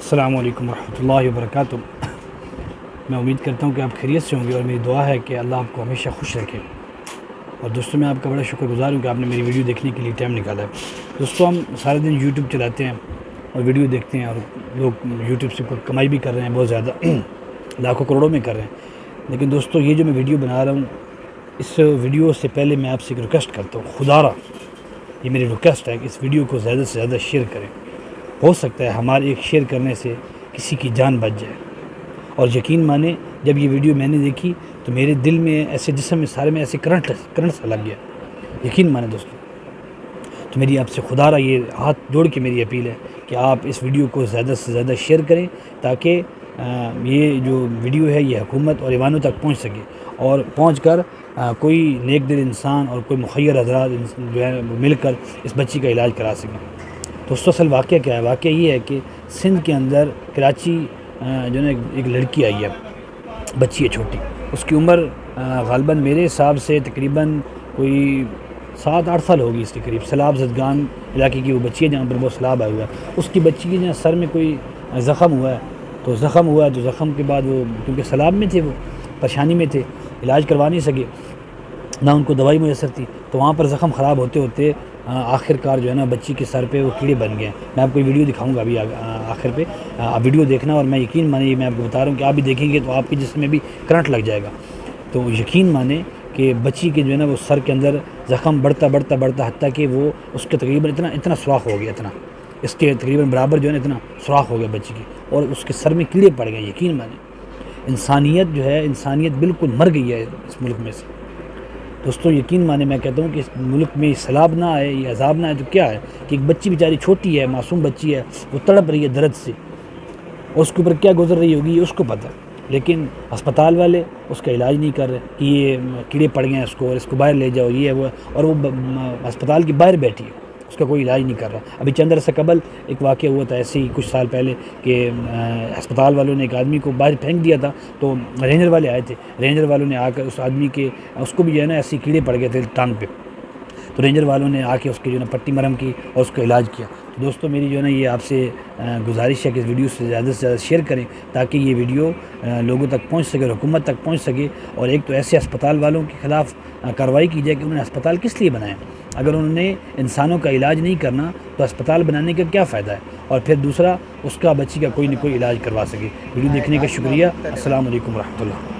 السلام علیکم ورحمۃ اللہ وبرکاتہ۔ میں امید کرتا ہوں کہ آپ خیریت سے ہوں گے اور میری دعا ہے کہ اللہ آپ کو ہمیشہ خوش رکھے۔ اور دوستوں میں آپ کا بڑا شکر گزار ہوں کہ آپ نے میری ویڈیو دیکھنے کے لیے ٹائم نکالا ہے۔ دوستوں ہم سارے دن یوٹیوب چلاتے ہیں اور ویڈیو دیکھتے ہیں اور لوگ یوٹیوب سے کمائی بھی کر رہے ہیں، بہت زیادہ لاکھوں کروڑوں میں کر رہے ہیں۔ لیکن دوستوں یہ جو میں ویڈیو بنا رہا ہوں، اس ویڈیو سے پہلے میں آپ سے ایک ریکویسٹ کرتا ہوں، خدا را یہ میری ریکویسٹ ہے کہ اس ویڈیو کو زیادہ سے زیادہ شیئر کریں۔ ہو سکتا ہے ہمارے ایک شیئر کرنے سے کسی کی جان بچ جائے۔ اور یقین مانیں جب یہ ویڈیو میں نے دیکھی تو میرے دل میں ایسے جسم میں سارے میں ایسے کرنٹ سا لگ گیا، یقین مانیں دوستوں۔ تو میری آپ سے خدا را یہ ہاتھ جوڑ کے میری اپیل ہے کہ آپ اس ویڈیو کو زیادہ سے زیادہ شیئر کریں تاکہ یہ جو ویڈیو ہے یہ حکومت اور ایوانوں تک پہنچ سکے، اور پہنچ کر کوئی نیک دل انسان اور کوئی مخیر حضرات جو ہے مل کر اس بچی کا علاج کرا سکیں۔ دوستوں اصل واقعہ کیا ہے؟ واقعہ یہ ہے کہ سندھ کے اندر کراچی جو ہے ایک لڑکی آئی ہے، بچی ہے چھوٹی، اس کی عمر غالباً میرے حساب سے تقریباً کوئی 7-8 سال ہوگی اس کے قریب۔ سیلاب زدگان علاقے کی وہ بچی ہے جہاں پر بہت سیلاب آیا ہوا ہے۔ اس کی بچی کے جہاں سر میں کوئی زخم ہوا ہے، تو زخم کے بعد وہ کیونکہ سیلاب میں تھے، وہ پریشانی میں تھے، علاج کروا نہیں سکے، نہ ان کو دوائی میسر تھی، تو وہاں پر زخم خراب ہوتے ہوتے آخر کار جو ہے نا بچی کے سر پہ وہ کیڑے بن گئے ہیں۔ میں آپ کو ویڈیو دکھاؤں گا ابھی آخر پہ، آپ ویڈیو دیکھنا، اور میں یقین مانیں یہ میں آپ کو بتا رہا ہوں کہ آپ بھی دیکھیں گے تو آپ کے جسم میں بھی کرنٹ لگ جائے گا۔ تو یقین مانیں کہ بچی کے جو ہے نا وہ سر کے اندر زخم بڑھتا حتیٰ کہ وہ اس کے تقریباً اتنا سوراخ ہو گیا، اتنا اس کے تقریباً برابر جو ہے نا اتنا سوراخ ہو گیا بچی کی، اور اس کے سر میں کیڑے پڑ گئے۔ یقین مانیں انسانیت بالکل مر گئی ہے اس ملک میں سے۔ دوستوں یقین مانیں میں کہتا ہوں کہ اس ملک میں سیلاب نہ آئے، یہ عذاب نہ آئے تو کیا ہے کہ ایک بچی بیچاری چھوٹی ہے، معصوم بچی ہے، وہ تڑپ رہی ہے درد سے، اور اس کے اوپر کیا گزر رہی ہوگی یہ اس کو پتہ، لیکن ہسپتال والے اس کا علاج نہیں کر رہے کہ یہ کیڑے پڑ گئے ہیں اس کو اور اس کو باہر لے جاؤ، یہ وہ، اور وہ ہسپتال کے باہر بیٹھی ہے، اس کا کوئی علاج نہیں کر رہا۔ ابھی چند عرصہ قبل ایک واقعہ ہوا تھا ایسے ہی کچھ سال پہلے کہ ہسپتال والوں نے ایک آدمی کو باہر پھینک دیا تھا، تو رینجر والے آئے تھے، رینجر والوں نے آ کر اس آدمی کے، اس کو بھی جو ہے نا ایسے کیڑے پڑ گئے تھے ٹانگ پہ، تو رینجر والوں نے آ کے اس کی جو ہے نا پٹی مرہم کی اور اس کا علاج کیا۔ تو دوستوں میری جو ہے نا یہ آپ سے گزارش ہے کہ اس ویڈیو سے زیادہ شیئر کریں تاکہ یہ ویڈیو لوگوں تک پہنچ سکے اور حکومت تک پہنچ سکے، اور ایک تو ایسے اسپتال والوں کے خلاف کارروائی کی جائے کہ انہوں نے اسپتال کس لیے بنائے؟ اگر انہوں نے انسانوں کا علاج نہیں کرنا تو اسپتال بنانے کا کیا فائدہ ہے؟ اور پھر دوسرا اس کا بچی کا کوئی نہ کوئی علاج کروا سکے۔ ویڈیو دیکھنے کا شکریہ۔ السلام علیکم ورحمۃ اللہ۔